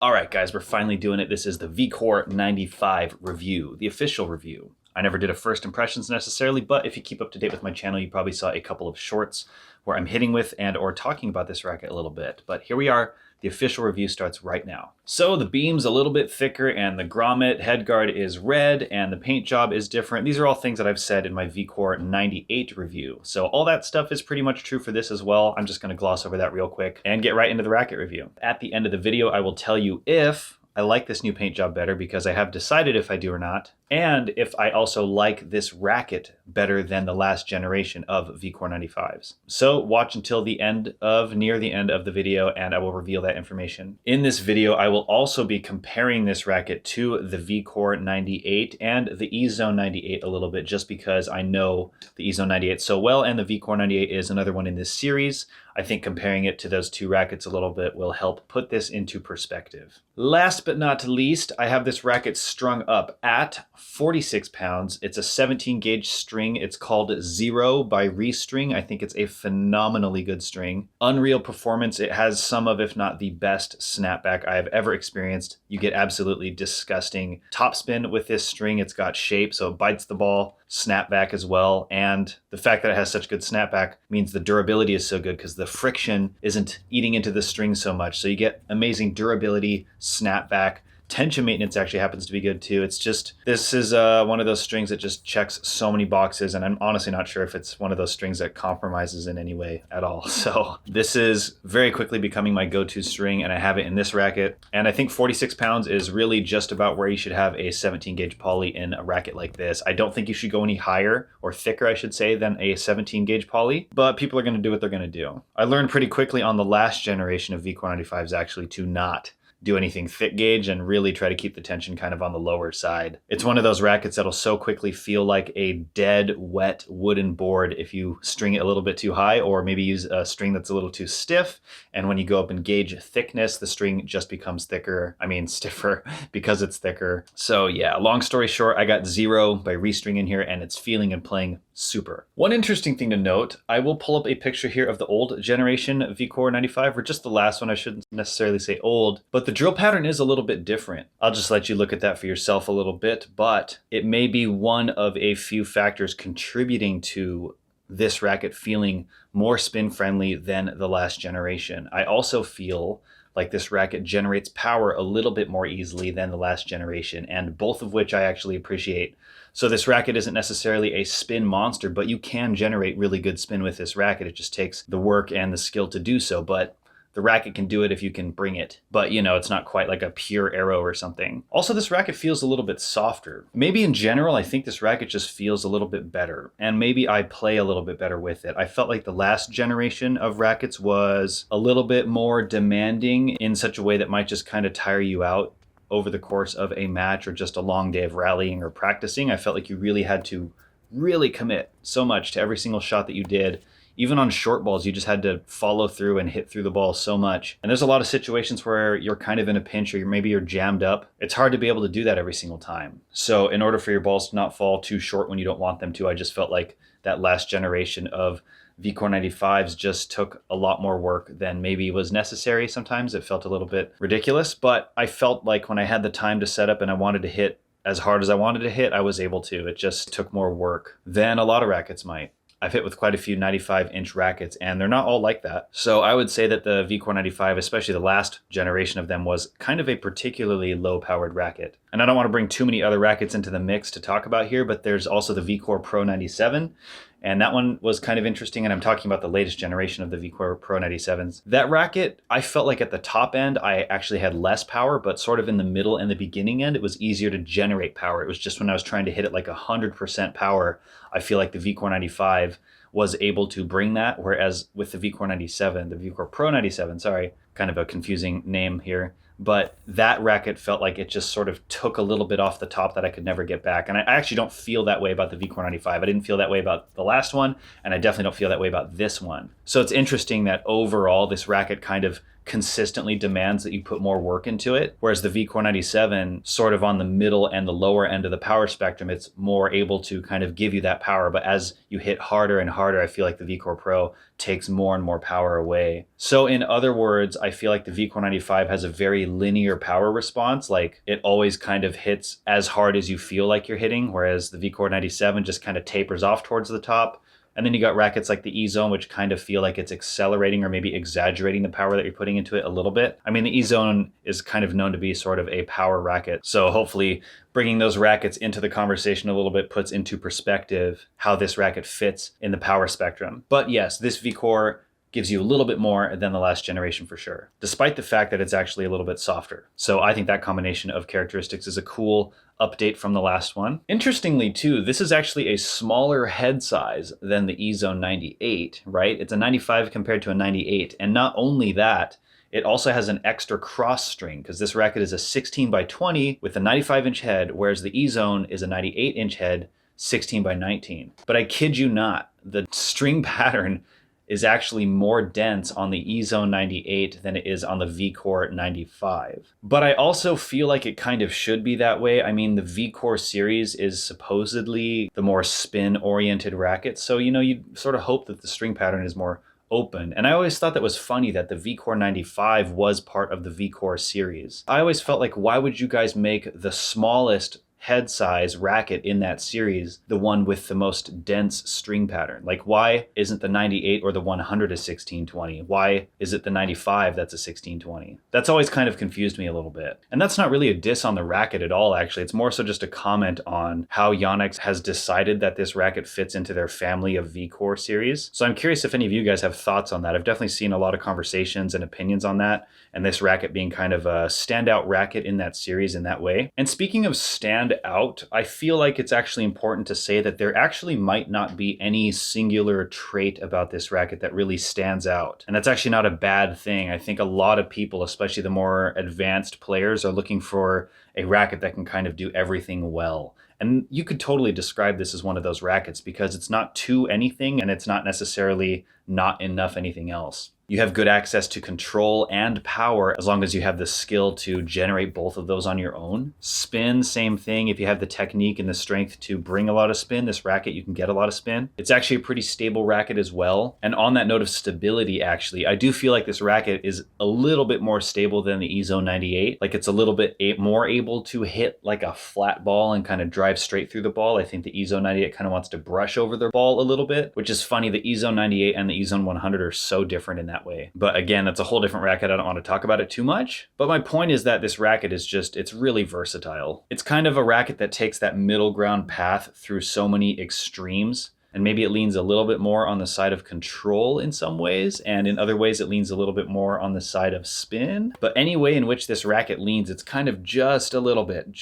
All right, guys, we're finally doing it. This is the VCORE 95 review, the official review. I never did a first impressions necessarily, but if you keep up to date with my channel, you probably saw a couple of shorts where I'm hitting with and or talking about this racket a little bit. But here we are. The official review starts right now. So the beam's a little bit thicker and the grommet headguard is red and the paint job is different. These are all things that I've said in my VCORE 98 review. So all that stuff is pretty much true for this as well. I'm just gonna gloss over that real quick and get right into the racket review. At the end of the video, I will tell you if I like this new paint job better, because I have decided if I do or not, and if I also like this racket better than the last generation of VCORE 95s. So watch until near the end of the video and I will reveal that information. In this video, I will also be comparing this racket to the VCORE 98 and the E-Zone 98 a little bit, just because I know the E-Zone 98 so well, and the VCORE 98 is another one in this series. I think comparing it to those two rackets a little bit will help put this into perspective. Last but not least, I have this racket strung up at 46 pounds. It's a 17 gauge string. It's called Zero by Restring. I think it's a phenomenally good string. Unreal performance. It has some of, if not the best snapback I have ever experienced. You get absolutely disgusting topspin with this string. It's got shape, so it bites the ball. Snapback as well, and the fact that it has such good snapback means the durability is so good because the friction isn't eating into the string so much, so you get amazing durability, snapback. Tension maintenance actually happens to be good too. It's just, this is one of those strings that just checks so many boxes, and I'm honestly not sure if it's one of those strings that compromises in any way at all. So this is very quickly becoming my go-to string, and I have it in this racket. And I think 46 pounds is really just about where you should have a 17 gauge poly in a racket like this. I don't think you should go any higher, or thicker I should say, than a 17 gauge poly, but people are gonna do what they're gonna do. I learned pretty quickly on the last generation of VCORE 95s actually to not do anything thick gauge and really try to keep the tension kind of on the lower side. It's one of those rackets that'll so quickly feel like a dead, wet wooden board if you string it a little bit too high, or maybe use a string that's a little too stiff. And when you go up and gauge thickness, the string just becomes stiffer because it's thicker. So yeah, long story short, I got Zero by Restring in here, and it's feeling and playing super. One interesting thing to note, I will pull up a picture here of the old generation VCORE 95, or just the last one. I shouldn't necessarily say old, but the drill pattern is a little bit different. I'll just let you look at that for yourself a little bit, but it may be one of a few factors contributing to this racket feeling more spin friendly than the last generation. I also feel like this racket generates power a little bit more easily than the last generation, and both of which I actually appreciate. So this racket isn't necessarily a spin monster, but you can generate really good spin with this racket. It just takes the work and the skill to do so, but the racket can do it if you can bring it. But you know, it's not quite like a pure Aero or something. Also, this racket feels a little bit softer. Maybe in general, I think this racket just feels a little bit better, and maybe I play a little bit better with it. I felt like the last generation of rackets was a little bit more demanding in such a way that might just kind of tire you out over the course of a match or just a long day of rallying or practicing. I felt like you really had to really commit so much to every single shot that you did. Even on short balls, you just had to follow through and hit through the ball so much. And there's a lot of situations where you're kind of in a pinch, or maybe you're jammed up. It's hard to be able to do that every single time. So in order for your balls to not fall too short when you don't want them to, I just felt like that last generation of VCORE 95s just took a lot more work than maybe was necessary. Sometimes it felt a little bit ridiculous, but I felt like when I had the time to set up and I wanted to hit as hard as I wanted to hit, I was able to. It just took more work than a lot of rackets might. I've hit with quite a few 95-inch rackets, and they're not all like that. So I would say that the VCORE 95, especially the last generation of them, was kind of a particularly low-powered racket. And I don't want to bring too many other rackets into the mix to talk about here, but there's also the VCORE Pro 97, and that one was kind of interesting, and I'm talking about the latest generation of the VCORE Pro 97s. That racket, I felt like at the top end, I actually had less power, but sort of in the middle and the beginning end, it was easier to generate power. It was just when I was trying to hit it like 100% power, I feel like the VCORE 95 was able to bring that, whereas with the VCORE 97, the VCORE Pro 97, sorry, kind of a confusing name here, but that racket felt like it just sort of took a little bit off the top that I could never get back. And I actually don't feel that way about the VCORE 95. I didn't feel that way about the last one, and I definitely don't feel that way about this one. So it's interesting that overall this racket kind of consistently demands that you put more work into it. Whereas the VCORE 97, sort of on the middle and the lower end of the power spectrum, it's more able to kind of give you that power. But as you hit harder and harder, I feel like the VCORE Pro takes more and more power away. So in other words, I feel like the VCORE 95 has a very linear power response. Like it always kind of hits as hard as you feel like you're hitting, whereas the VCORE 97 just kind of tapers off towards the top. And then you got rackets like the E-Zone, which kind of feel like it's accelerating or maybe exaggerating the power that you're putting into it a little bit. I mean, the E-Zone is kind of known to be sort of a power racket. So hopefully bringing those rackets into the conversation a little bit puts into perspective how this racket fits in the power spectrum. But yes, this VCORE gives you a little bit more than the last generation for sure, despite the fact that it's actually a little bit softer. So I think that combination of characteristics is a cool update from the last one. Interestingly too, this is actually a smaller head size than the E-Zone 98, right? It's a 95 compared to a 98. And not only that, it also has an extra cross string because this racket is a 16 by 20 with a 95-inch head, whereas the E-Zone is a 98-inch head, 16 by 19. But I kid you not, the string pattern is actually more dense on the E-Zone 98 than it is on the VCORE 95. But I also feel like it kind of should be that way. I mean, the VCORE series is supposedly the more spin-oriented racket, so you sort of hope that the string pattern is more open. And I always thought that was funny that the VCORE 95 was part of the VCORE series. I always felt like, why would you guys make the smallest head size racket in that series the one with the most dense string pattern? Like, why isn't the 98 or the 100 a 1620? Why is it the 95 that's a 1620? That's always kind of confused me a little bit. And that's not really a diss on the racket at all, actually. It's more so just a comment on how Yonex has decided that this racket fits into their family of VCORE series. So I'm curious if any of you guys have thoughts on that. I've definitely seen a lot of conversations and opinions on that, and this racket being kind of a standout racket in that series in that way. And speaking of stand out, I feel like it's actually important to say that there actually might not be any singular trait about this racket that really stands out. And that's actually not a bad thing. I think a lot of people, especially the more advanced players, are looking for a racket that can kind of do everything well. And you could totally describe this as one of those rackets because it's not too anything and it's not necessarily not enough anything else. You have good access to control and power as long as you have the skill to generate both of those on your own. Spin, same thing. If you have the technique and the strength to bring a lot of spin, this racket, you can get a lot of spin. It's actually a pretty stable racket as well. And on that note of stability, actually, I do feel like this racket is a little bit more stable than the E-Zone 98. Like it's a little bit more able to hit like a flat ball and kind of drive straight through the ball. I think the E-Zone 98 kind of wants to brush over the ball a little bit, which is funny. The E-Zone 98 and the E-Zone 100 are so different in that way. But again, that's a whole different racket. I don't want to talk about it too much. But my point is that this racket is it's really versatile. It's kind of a racket that takes that middle ground path through so many extremes. And maybe it leans a little bit more on the side of control in some ways, and in other ways it leans a little bit more on the side of spin. But any way in which this racket leans, it's kind of just a little bit.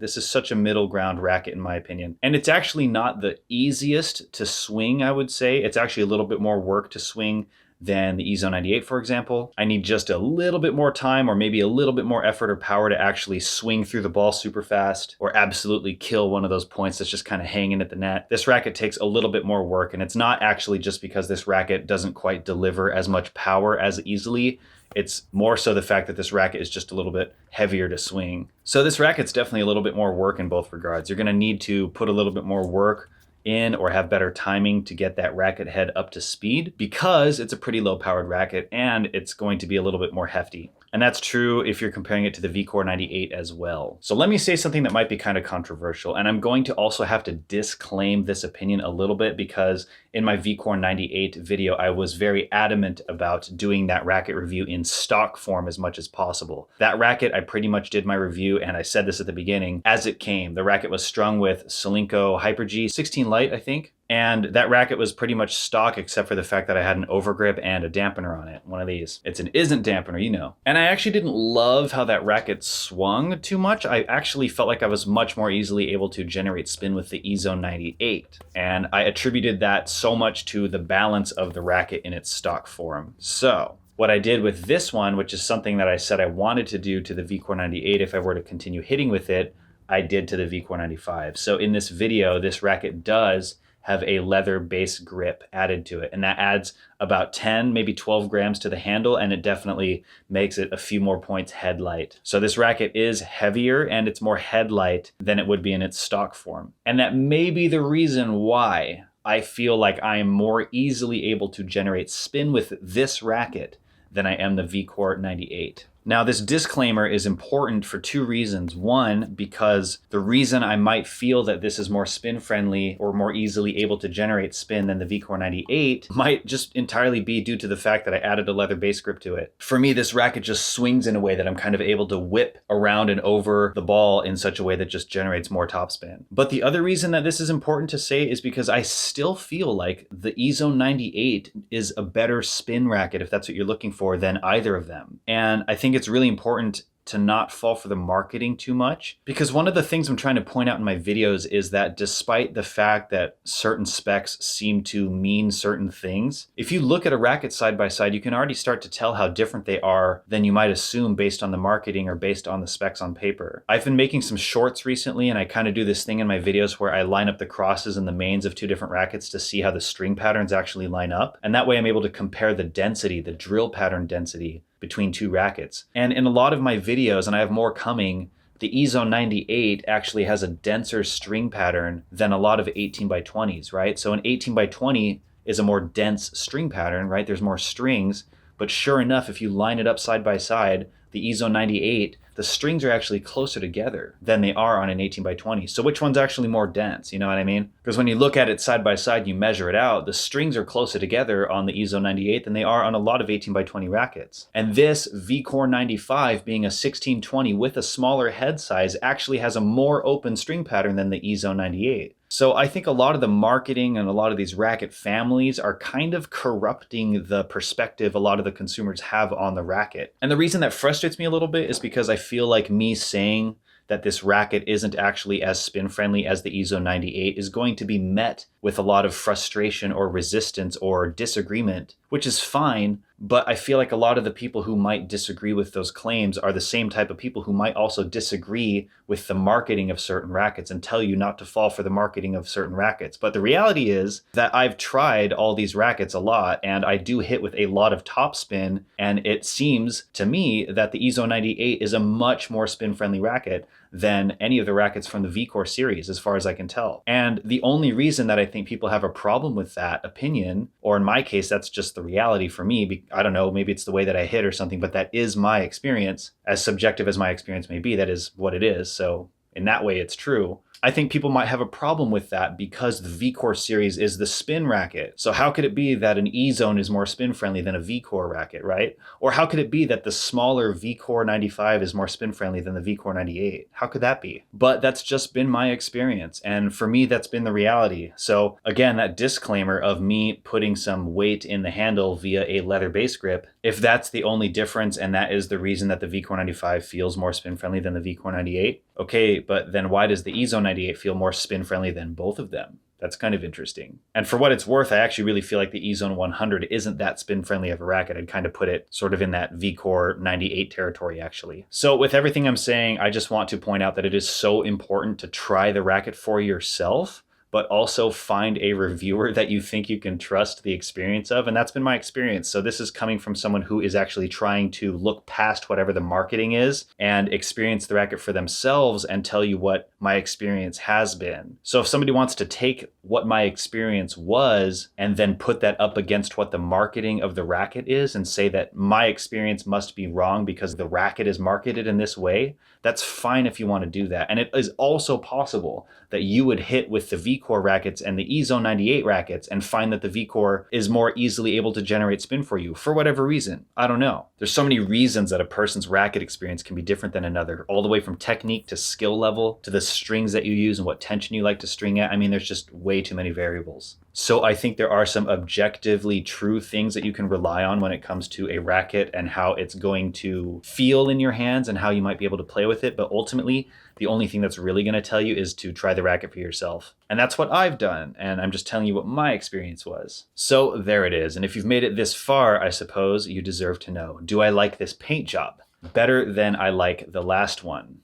This is such a middle ground racket in my opinion. And it's actually not the easiest to swing, I would say. It's actually a little bit more work to swing than the E-Zone 98, for example. I need just a little bit more time or maybe a little bit more effort or power to actually swing through the ball super fast or absolutely kill one of those points that's just kind of hanging at the net. This racket takes a little bit more work, and it's not actually just because this racket doesn't quite deliver as much power as easily. It's more so the fact that this racket is just a little bit heavier to swing. So this racket's definitely a little bit more work in both regards. You're going to need to put a little bit more work in or have better timing to get that racket head up to speed because it's a pretty low powered racket and it's going to be a little bit more hefty. And that's true if you're comparing it to the VCORE 98 as well. So let me say something that might be kind of controversial, and I'm going to also have to disclaim this opinion a little bit because in my VCORE 98 video, I was very adamant about doing that racket review in stock form as much as possible. That racket, I pretty much did my review, and I said this at the beginning, as it came. The racket was strung with Solinco Hyper G 16 Lite, I think. And that racket was pretty much stock except for the fact that I had an overgrip and a dampener on it. One of these. It's an isn't dampener, you know. And I actually didn't love how that racket swung too much. I actually felt like I was much more easily able to generate spin with the E-Zone 98. And I attributed that so much to the balance of the racket in its stock form. So what I did with this one, which is something that I said I wanted to do to the VCORE 98 if I were to continue hitting with it, I did to the VCORE 95. So in this video, this racket does have a leather base grip added to it. And that adds about 10, maybe 12 grams to the handle, and it definitely makes it a few more points headlight. So this racket is heavier and it's more headlight than it would be in its stock form. And that may be the reason why I feel like I am more easily able to generate spin with this racket than I am the VCORE 98. Now, this disclaimer is important for two reasons. One, because the reason I might feel that this is more spin friendly or more easily able to generate spin than the VCORE 98 might just entirely be due to the fact that I added a leather base grip to it. For me, this racket just swings in a way that I'm kind of able to whip around and over the ball in such a way that just generates more topspin. But the other reason that this is important to say is because I still feel like the EZone 98 is a better spin racket, if that's what you're looking for, than either of them. And I think it's really important to not fall for the marketing too much, because one of the things I'm trying to point out in my videos is that despite the fact that certain specs seem to mean certain things, if you look at a racket side by side, you can already start to tell how different they are than you might assume based on the marketing or based on the specs on paper. I've been making some shorts recently, and I kind of do this thing in my videos where I line up the crosses and the mains of two different rackets to see how the string patterns actually line up. And that way I'm able to compare the density, the drill pattern density between two rackets. And in a lot of my videos, and I have more coming, the EZone 98 actually has a denser string pattern than a lot of 18 by 20s, right? So an 18 by 20 is a more dense string pattern, right? There's more strings, but sure enough, if you line it up side by side, the EZone 98, the strings are actually closer together than they are on an 18 by 20. So which one's actually more dense? You know what I mean? Because when you look at it side by side, you measure it out, the strings are closer together on the EZone 98 than they are on a lot of 18 by 20 rackets. And this VCORE 95 being a 1620 with a smaller head size actually has a more open string pattern than the EZone 98. So I think a lot of the marketing and a lot of these racket families are kind of corrupting the perspective a lot of the consumers have on the racket. And the reason that frustrates me a little bit is because I feel like me saying that this racket isn't actually as spin friendly as the EZone 98 is going to be met with a lot of frustration or resistance or disagreement, which is fine. But I feel like a lot of the people who might disagree with those claims are the same type of people who might also disagree with the marketing of certain rackets and tell you not to fall for the marketing of certain rackets. But the reality is that I've tried all these rackets a lot, and I do hit with a lot of topspin, and it seems to me that the EZone 98 is a much more spin-friendly racket than any of the rackets from the VCORE series, as far as I can tell. And the only reason that I think people have a problem with that opinion, or in my case, that's just the reality for me, I don't know, maybe it's the way that I hit or something, but that is my experience. As subjective as my experience may be, that is what it is. So in that way, it's true. I think people might have a problem with that because the VCORE series is the spin racket. So how could it be that an EZone is more spin friendly than a VCORE racket, right? Or how could it be that the smaller VCORE 95 is more spin friendly than the VCORE 98? How could that be? But that's just been my experience. And for me, that's been the reality. So again, that disclaimer of me putting some weight in the handle via a leather base grip, if that's the only difference and that is the reason that the VCORE 95 feels more spin friendly than the VCORE 98, okay, but then why does the EZone 98 feel more spin friendly than both of them? That's kind of interesting. And for what it's worth, I actually really feel like the EZone 100 isn't that spin friendly of a racket. I'd kind of put it sort of in that VCORE 98 territory, actually. So with everything I'm saying, I just want to point out that it is so important to try the racket for yourself, but also find a reviewer that you think you can trust the experience of. And that's been my experience. So this is coming from someone who is actually trying to look past whatever the marketing is and experience the racket for themselves and tell you what my experience has been. So if somebody wants to take what my experience was and then put that up against what the marketing of the racket is and say that my experience must be wrong because the racket is marketed in this way, that's fine if you want to do that. And it is also possible that you would hit with the VCORE rackets and the EZone 98 rackets and find that the VCORE is more easily able to generate spin for you for whatever reason. I don't know. There's so many reasons that a person's racket experience can be different than another, all the way from technique to skill level to the strings that you use and what tension you like to string at. I mean, there's just way too many variables. So I think there are some objectively true things that you can rely on when it comes to a racket and how it's going to feel in your hands and how you might be able to play with it. But ultimately, the only thing that's really going to tell you is to try the racket for yourself. And that's what I've done. And I'm just telling you what my experience was. So there it is. And if you've made it this far, I suppose you deserve to know, do I like this paint job better than I like the last one?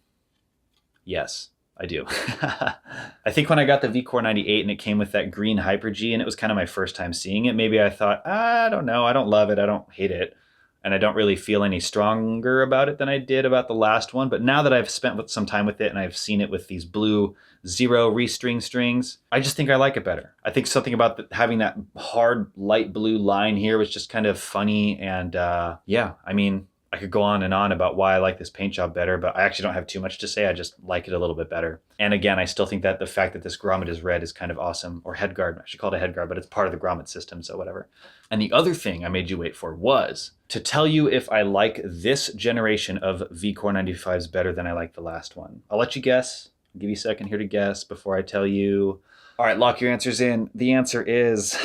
Yes. I do. I think when I got the VCORE 98 and it came with that green Hyper-G and it was kind of my first time seeing it, maybe I thought, I don't know, I don't love it, I don't hate it. And I don't really feel any stronger about it than I did about the last one. But now that I've spent some time with it and I've seen it with these blue Zero restring strings, I just think I like it better. I think something about having that hard light blue line here was just kind of funny. And yeah, I mean, I could go on and on about why I like this paint job better, but I actually don't have too much to say. I just like it a little bit better. And again, I still think that the fact that this grommet is red is kind of awesome. Or headguard, I should call it a headguard, but it's part of the grommet system, so whatever. And the other thing I made you wait for was to tell you if I like this generation of VCORE 95s better than I like the last one. I'll let you guess. I'll give you a second here to guess before I tell you. All right, lock your answers in. The answer is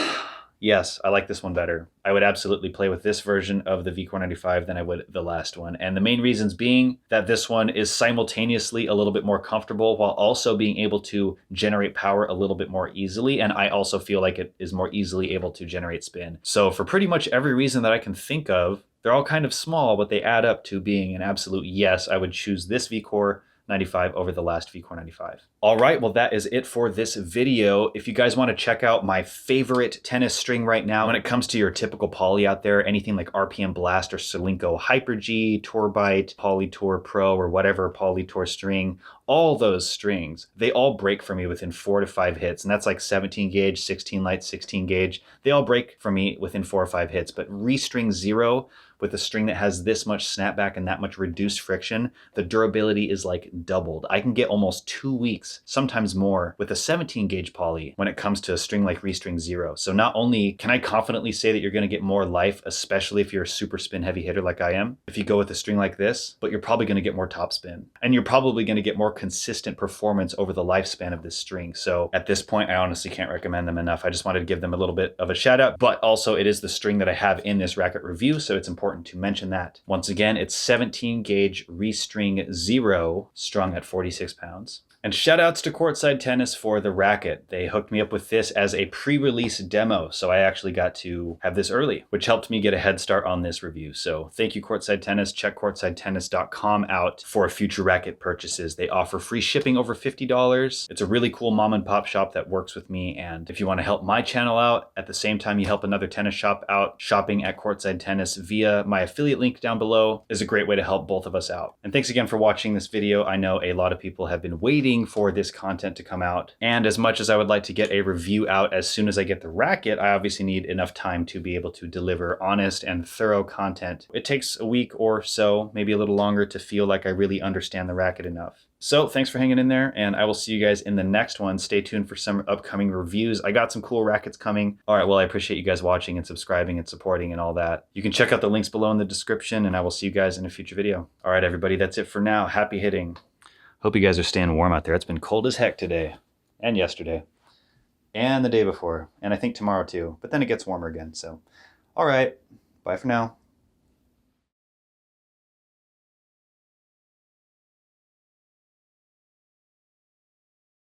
yes, I like this one better. I would absolutely play with this version of the VCORE 95 than I would the last one. And the main reasons being that this one is simultaneously a little bit more comfortable while also being able to generate power a little bit more easily. And I also feel like it is more easily able to generate spin. So for pretty much every reason that I can think of, they're all kind of small, but they add up to being an absolute yes. I would choose this VCORE 95 over the last VCORE 95. All right, well, that is it for this video. If you guys want to check out my favorite tennis string right now, when it comes to your typical poly out there, anything like RPM Blast or Solinco Hyper-G, Tourbite, Polytour Pro, or whatever Polytour string, all those strings, they all break for me within 4 to 5 hits. And that's like 17 gauge, 16 light, 16 gauge. They all break for me within 4 or 5 hits. But Restring Zero, with a string that has this much snapback and that much reduced friction, the durability is like doubled. I can get almost 2 weeks, sometimes more, with a 17 gauge poly when it comes to a string like Restring Zero. So not only can I confidently say that you're gonna get more life, especially if you're a super spin heavy hitter like I am, if you go with a string like this, but you're probably gonna get more topspin. And you're probably gonna get more consistent performance over the lifespan of this string. So at this point, I honestly can't recommend them enough. I just wanted to give them a little bit of a shout out, but also it is the string that I have in this Racket review, so it's important to mention that. Once again, it's 17 gauge Restring Zero, strung at 46 pounds. And shout outs to Courtside Tennis for the Racket. They hooked me up with this as a pre-release demo, so I actually got to have this early, which helped me get a head start on this review. So thank you, Courtside Tennis. Check courtsidetennis.com out for future Racket purchases. They offer free shipping over $50. It's a really cool mom and pop shop that works with me, and if you want to help my channel out, at the same time you help another tennis shop out, shopping at Courtside Tennis via my affiliate link down below is a great way to help both of us out. And thanks again for watching this video. I know a lot of people have been waiting for this content to come out. And as much as I would like to get a review out as soon as I get the Racket, I obviously need enough time to be able to deliver honest and thorough content. It takes a week or so, maybe a little longer, to feel like I really understand the Racket enough. So thanks for hanging in there, and I will see you guys in the next one. Stay tuned for some upcoming reviews. I got some cool Rackets coming. All right, well, I appreciate you guys watching and subscribing and supporting and all that. You can check out the links below in the description, and I will see you guys in a future video. All right, everybody, that's it for now. Happy hitting. Hope you guys are staying warm out there. It's been cold as heck today, and yesterday, and the day before, and I think tomorrow too, but then it gets warmer again, so. All right, bye for now.